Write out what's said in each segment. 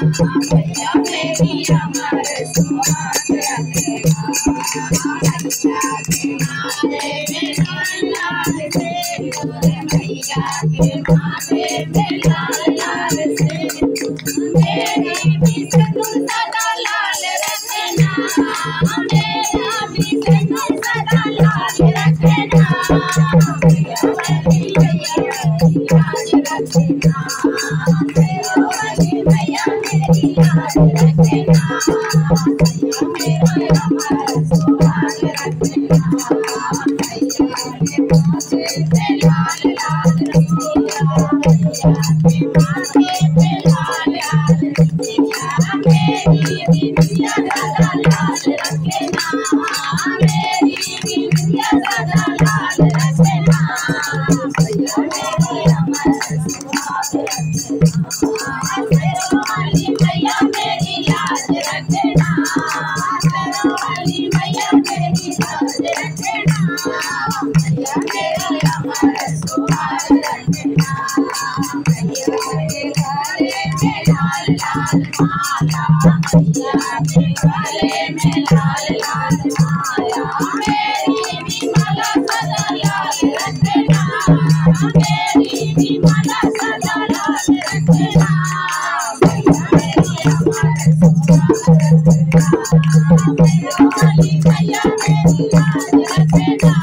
भैया मेरी अमर सुहाग भैया के माथे में लाल लाल से मेरी भी सिंदूर सदा लाल रखना मेरा भी सिंदूर सदा लाल रखना भैया वाली भैया मेरी लाज रखना भैया वाली भैया मेरी लाज रखना भैया मेरा अमर सुहाग रखना भैया के माथे पे लाल लाल रखिया भैया के माथे पे लाल लाल रखिया मेरी बिटिया सदा लाल रखना मेरी बिटिया सदा लाल रखना भैया मेरी अमर सुहाग रखना वाली भैया मेरी लाज रखना वाली भैया मेरी लाज रखना भैया मेरी अमर सुहाग रखना भैया के गले में लाल लाल माला भैया के गले में लाल लाल माला मेरी भी माला सदा लाल रखना मेरी भी माला सदा लाल रखना भैया मेरी अमर सुहाग रखना भैया वाली भैया मेरी लाज रखना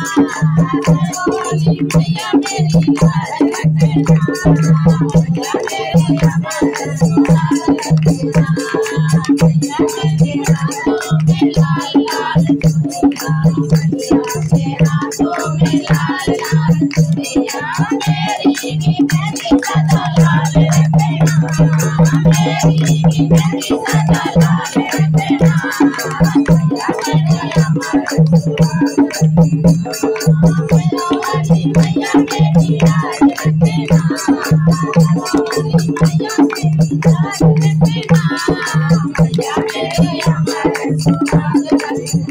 वाली भैया मेरी लाज रखना भैया मेरी अमर सुहाग रखना भैया मेरे हाथों में लाल लाल चूड़ियां भैया के हाथों में लाल लाल चूड़ियां मेरी भी मेहंदी सदा लाल रखना मेरी भी मेहंदी सदा लाल रखना भैया मेरे अमर सुहाग रखना भैया वाली भैया मेरी लाज रखना वाली भैया मेरी लाज रखना भैया मेरे अमर सुहाग रखना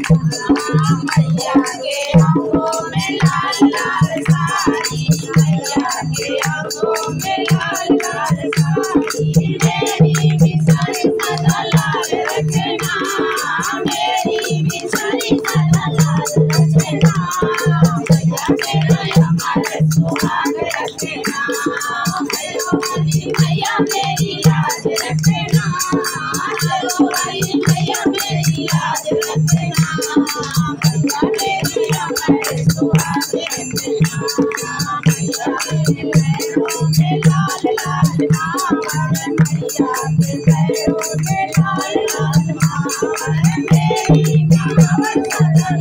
भैया के आंखों में लाल लाल साड़ी भैया के आंखों में लाल लाल साड़ी मेरी भी साड़ी सदा लाल रखना मेरी भी साड़ी सदा लाल रखना भैया मेरा अमर सुहाग रखना भैया वाली भैया मेरी लाज रखना वाली भैया मेरी लाज रखना भैया मेरी अमर सुहाग रखना भैया के पैरों में लाल लाल मावर भैया के पैरों में लाल लाल मावर मेरी मावर सदा